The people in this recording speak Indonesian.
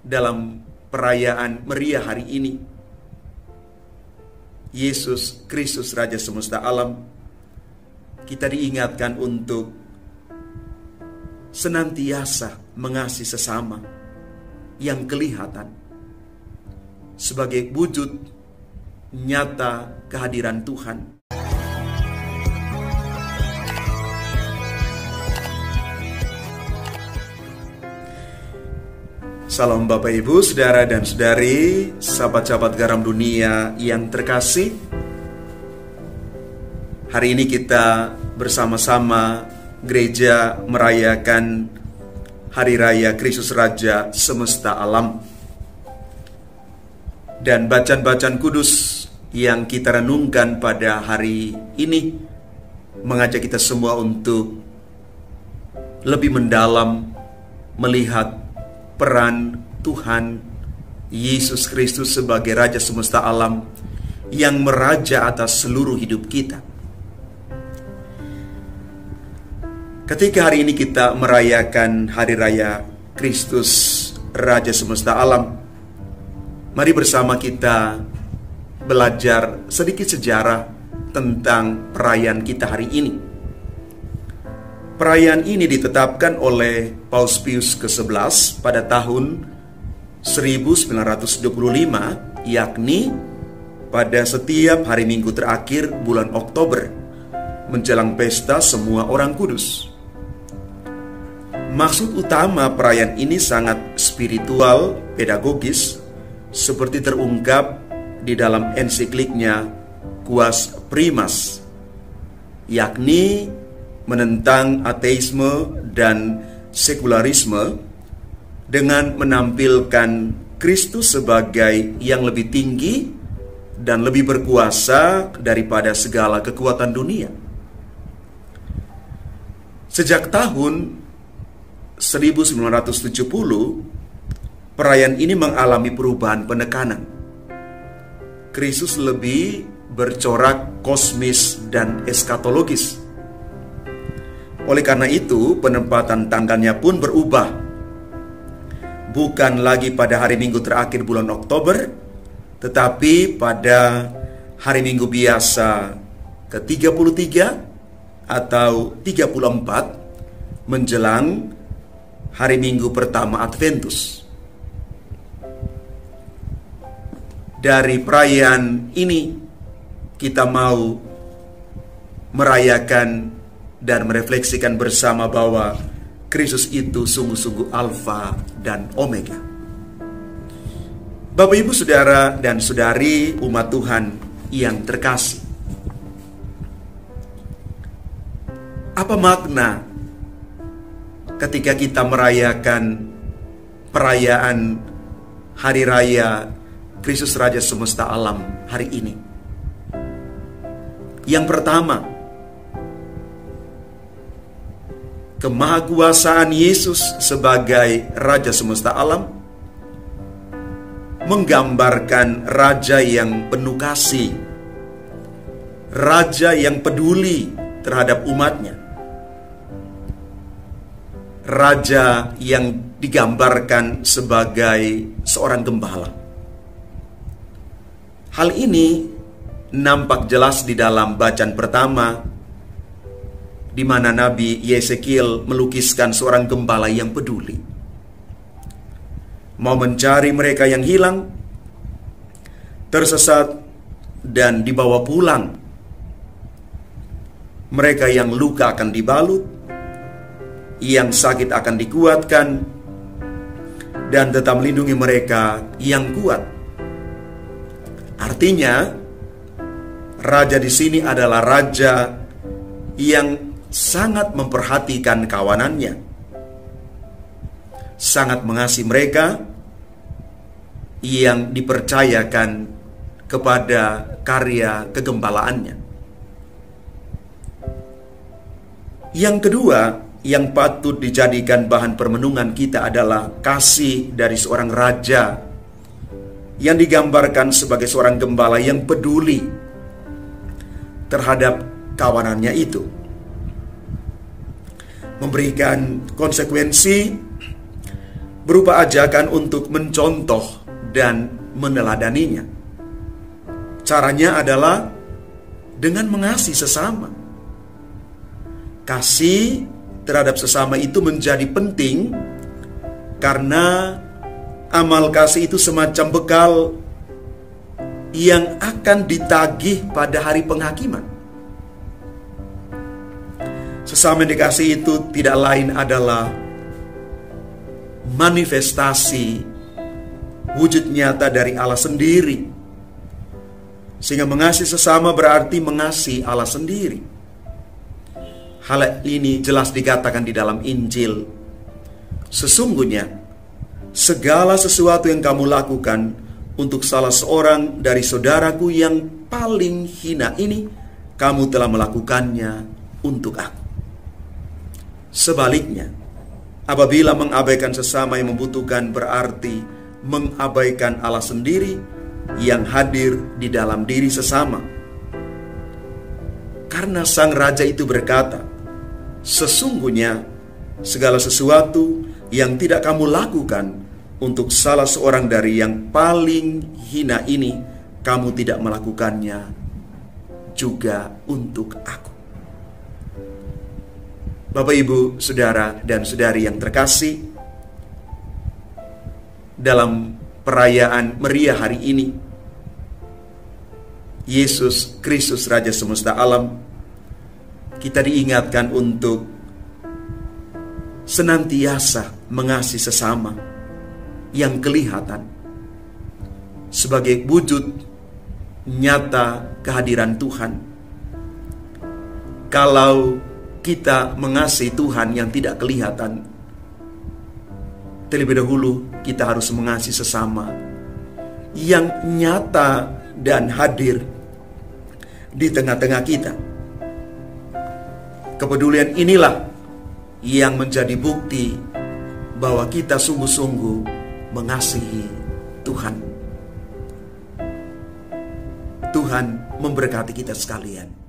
dalam perayaan meriah hari ini, Yesus Kristus Raja semesta alam, kita diingatkan untuk senantiasa mengasihi sesama yang kelihatan sebagai wujud nyata kehadiran Tuhan. Salam Bapak Ibu, Saudara dan Saudari, sahabat-sahabat garam dunia yang terkasih. Hari ini kita bersama-sama gereja merayakan Hari Raya Kristus Raja semesta alam. Dan bacaan-bacaan kudus yang kita renungkan pada hari ini mengajak kita semua untuk lebih mendalam melihat peran Tuhan Yesus Kristus sebagai Raja semesta alam yang meraja atas seluruh hidup kita. Ketika hari ini kita merayakan Hari Raya Kristus Raja semesta alam, mari bersama kita belajar sedikit sejarah tentang perayaan kita hari ini. Perayaan ini ditetapkan oleh Paus Pius ke-11 pada tahun 1925, yakni pada setiap hari Minggu terakhir bulan Oktober, menjelang pesta Semua Orang Kudus. Maksud utama perayaan ini sangat spiritual, pedagogis, seperti terungkap di dalam ensikliknya Quas Primas, yakni menentang ateisme dan sekularisme dengan menampilkan Kristus sebagai yang lebih tinggi dan lebih berkuasa daripada segala kekuatan dunia. Sejak tahun 1970, perayaan ini mengalami perubahan penekanan. Kristus lebih bercorak kosmis dan eskatologis. Oleh karena itu, penempatan tanggalnya pun berubah. Bukan lagi pada hari Minggu terakhir bulan Oktober, tetapi pada hari Minggu biasa ke-33 atau 34 menjelang hari Minggu pertama Adventus. Dari perayaan ini kita mau merayakan dan merefleksikan bersama bahwa Kristus itu sungguh-sungguh Alfa dan Omega. Bapak Ibu, Saudara dan Saudari umat Tuhan yang terkasih, apa makna ketika kita merayakan perayaan Hari Raya Kristus Raja semesta alam hari ini? Yang pertama, kemahakuasaan Yesus sebagai Raja semesta alam menggambarkan Raja yang penuh kasih, Raja yang peduli terhadap umatnya, Raja yang digambarkan sebagai seorang gembala. Hal ini nampak jelas di dalam bacaan pertama, di mana Nabi Yesekiel melukiskan seorang gembala yang peduli, mau mencari mereka yang hilang, tersesat, dan dibawa pulang. Mereka yang luka akan dibalut, yang sakit akan dikuatkan, dan tetap melindungi mereka yang kuat. Artinya, Raja di sini adalah Raja yang sangat memperhatikan kawanannya, sangat mengasihi mereka yang dipercayakan kepada karya kegembalaannya. Yang kedua, yang patut dijadikan bahan permenungan kita adalah kasih dari seorang raja yang digambarkan sebagai seorang gembala yang peduli terhadap kawanannya itu, memberikan konsekuensi berupa ajakan untuk mencontoh dan meneladaninya. Caranya adalah dengan mengasihi sesama. Kasih terhadap sesama itu menjadi penting karena amal kasih itu semacam bekal yang akan ditagih pada hari penghakiman. Sesama yang dikasih itu tidak lain adalah manifestasi wujud nyata dari Allah sendiri. Sehingga mengasihi sesama berarti mengasihi Allah sendiri. Hal ini jelas dikatakan di dalam Injil. Sesungguhnya segala sesuatu yang kamu lakukan untuk salah seorang dari saudaraku yang paling hina ini, kamu telah melakukannya untuk aku. Sebaliknya, apabila mengabaikan sesama yang membutuhkan berarti mengabaikan Allah sendiri yang hadir di dalam diri sesama. Karena Sang Raja itu berkata, sesungguhnya segala sesuatu yang tidak kamu lakukan untuk salah seorang dari yang paling hina ini, kamu tidak melakukannya juga untuk aku. Bapak, Ibu, Saudara, dan Saudari yang terkasih, dalam perayaan meriah hari ini, Yesus Kristus Raja semesta alam, kita diingatkan untuk senantiasa mengasihi sesama yang kelihatan sebagai wujud nyata kehadiran Tuhan. Kalau kita mengasihi Tuhan yang tidak kelihatan, terlebih dahulu kita harus mengasihi sesama yang nyata dan hadir di tengah-tengah kita. Kepedulian inilah yang menjadi bukti bahwa kita sungguh-sungguh mengasihi Tuhan. Tuhan memberkati kita sekalian.